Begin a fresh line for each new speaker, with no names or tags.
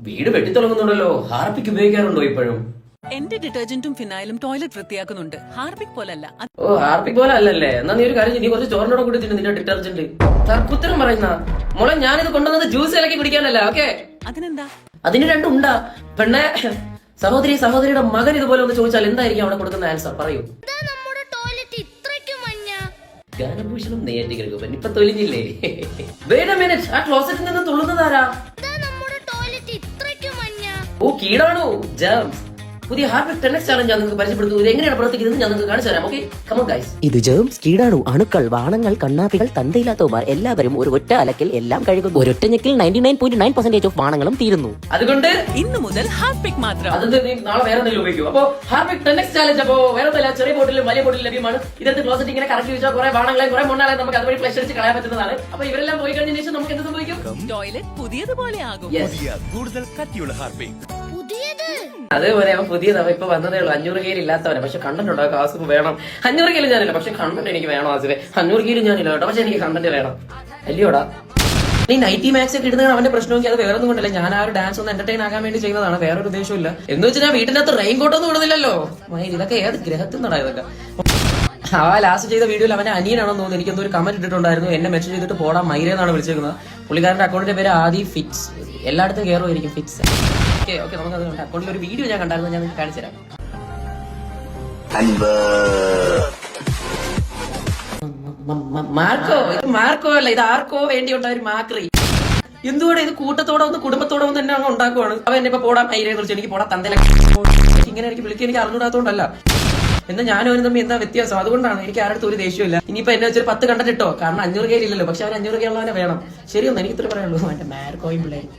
വീട് വെട്ടിത്തുടങ്ങുന്നുണ്ടല്ലോ. ഹാർപ്പിക് ഉപയോഗിക്കാറുണ്ടോ ഇപ്പോഴും?
എന്റെ ഡിറ്റർജന്റും ഫിനായിലും ടോയ്ലറ്റ് വൃത്തിയാക്കുന്നുണ്ട്. ഹാർപിക് പോലല്ല.
ഓ, ഹാർപ്പിക് പോലെ അല്ലല്ലേ? എന്നാ നീ ഒരു കാര്യം ചെയ്യ്, നീ കുറച്ച് ചോറിനോട് കൂടി തിന്നു നിന്റെ ഡിറ്റർജന്റ്. തർക്കുത്തരം പറയുന്ന മോളെ, ഞാനിത് കൊണ്ടുവന്നത് ജ്യൂസ് ഇലക്കി കുടിക്കാനല്ല. ഓക്കെ,
അതിനെന്താ?
അതിന് രണ്ടുണ്ടാ പെണ്ണെ. സഹോദരിയുടെ മകൻ ഇതുപോലെ ഒന്ന് ചോദിച്ചാൽ എന്തായിരിക്കും അവിടെ കൊടുക്കുന്ന ആൻസർ? പറയൂ. ഗാനഭൂഷണം നെയ്യാറ്റിക്കരക്ക് ഇപ്പൊ തൊലിഞ്ഞില്ലേ? വെയിറ്റ് എ മിനിറ്റ്, ആ ക്ലോസറ്റിൽ നിന്ന് തുള്ളുന്നതാരാ? ഓ, കീടാണോ? ജെംസ്. പുതിയ ഹാർപ്പിക് 10x ചാലഞ്ച് ഞാൻ നിങ്ങൾക്ക് പരിചയപ്പെടുത്തുന്നത്. എങ്ങനെയാണ് പ്രവർത്തിക്കുന്നത് ഞാൻ നിങ്ങൾക്ക് കാണിച്ചു തരാം. Okay, come on guys.
ഇത് ജേംസ് കീടാണു. അണുക്കൾ, വാണങ്ങൾ, കണ്ണാപ്പികൾ, തന്തയില്ലാത്തവന്മാർ എല്ലാവരും ഒരു ഒറ്റ അലക്കിൽ എല്ലാം കഴുകുന്നു. ഒരൊറ്റ ഞെക്കിൽ 99.9% ഓഫ് വാണങ്ങളും തീരുന്നു.
അതുകൊണ്ട്
ഇന്നു മുതൽ ഹാർപിക് മാത്രം.
അതെന്ത് നീ നാളെ വേറെ എന്തെങ്കിലും ഉപയോഗിക്കും? അപ്പൊ ഹാർപ്പിക് 10x ചാലഞ്ച് അപ്പോ വേറെ ഒന്നല്ല, ചെറിയ ബോട്ടിലും വലിയ ബോട്ടിലും ലഭ്യമാണ്. ഇതെന്ത് ക്ലോസറ്റ് ഇങ്ങനെ കറക്റ്റ് വെച്ചാൽ കുറെ വാണങ്ങളെ കുറെ മണ്ണാളെ നമുക്ക് അതുവഴി ഫ്ലഷ് അടിച്ച് കളയാൻ പറ്റുന്നതാണ്. അപ്പൊ ഇവരെല്ലാം പോയി കഴിഞ്ഞ ശേഷം നമുക്ക് എന്ത് സംഭവിക്കും?
ടോയ്ലറ്റ് പുതിയതുപോലെ ആകും.
കൂടുതൽ കട്ടിയുള്ള ഹാർപ്പിക്.
അതേപോലെ അവൻ പുതിയതാ ഇപ്പൊ വന്നതേ ഉള്ളൂ. 500 കീൽ ഇല്ലാത്തവനെ, പക്ഷെ കണ്ടന്റ് ഉണ്ടാക്കും. ആസിഫ് വേണം. 500 കീൽ ഞാനില്ല, പക്ഷെ കണ്ടന്റ് എനിക്ക് വേണം. ആസിഫെ 500 കീൽ ഞാനില്ല കേട്ടോ, പക്ഷെ എനിക്ക് കണ്ടന്റ് വേണം. അല്ലയോടാ? നീ നൈറ്റി മാക്സ് ഒക്കെ ഇടുന്നതാണ് അവന്റെ പ്രശ്നമെങ്കിൽ അത് വേറെ ഒന്നും കൊണ്ടല്ല. ഞാൻ ആ ഒരു ഡാൻസ് ഒന്ന് എന്റർടൈൻ ആകാൻ വേണ്ടി ചെയ്യുന്നതാണ്, വേറൊരു ഉദ്ദേശമില്ല. എന്ന് വെച്ചാൽ ഞാൻ വീട്ടിനകത്ത് റെയിൻ കോട്ടൊന്നും ഇടുന്നില്ലല്ലോ. ഇതൊക്കെ ഏത് ഗ്രഹത്തിൽ നിന്നാ ഇതൊക്കെ? ആ ലാസ്റ്റ് ചെയ്ത വീഡിയോയിൽ അവന്റെ അനിയനാണെന്ന് തോന്നുന്നു. എനിക്കെന്തോ ഒരു കമന്റ് ഇട്ടിട്ടുണ്ടായിരുന്നു, എന്നെ മെസ്സേജ് ചെയ്തിട്ട് പോടാ മൈരെന്നാണ് വിളിച്ചേക്കുന്നത്. പുള്ളിക്കാരന്റെ അക്കൗണ്ടിന്റെ പേര് ആദി ഫിക്സ്. എല്ലായിടത്തും കയറുമായിരിക്കും ഫിക്സ്. ഓക്കെ, നമുക്ക് അത് അക്കൗണ്ടിൽ ഒരു വീഡിയോ ഞാൻ കണ്ടായിരുന്നു, ഞാൻ നിങ്ങൾക്ക് കാണിച്ചു തരാം. മാർക്കോ, ഇത് മാർക്കോ അല്ല, ഇത് ആർക്കോ വേണ്ടിയുണ്ടായ ഒരു മാക്രി. എന്തുകൂടെ ഇത് കൂട്ടത്തോടെ ഒന്ന് കുടുംബത്തോടെ ഒന്ന് തന്നെ അങ്ങ് ഉണ്ടാക്കുവാണ്. അവൻ എന്നെ ഇപ്പൊ പോടാ മൈരെ കുറിച്ച് എനിക്ക് പോടാ തന്തല ഇങ്ങനെ എനിക്ക് വിളിക്കാൻ എനിക്ക് അറിഞ്ഞൂടാത്തോണ്ടല്ല. എന്നാൽ ഞാനും അവനും തമ്മിൽ എന്താ വ്യത്യാസം? അതുകൊണ്ടാണ് എനിക്ക് ആരുടെ ഒരു ദേഷ്യമില്ല. ഇനിയിപ്പോ എന്നെ വെച്ചൊരു 10 കണ്ടിട്ട് ഇട്ടോ, കാരണം 500 കയ്യിലില്ലല്ലോ. പക്ഷെ അവൻ 500 കയ്യുള്ളവനെ വേണം. ശരിയൊന്നും എനിക്ക് ഇത്ര പറയുള്ളൂ. എന്റെ മാർക്കോയും പിള്ളേരും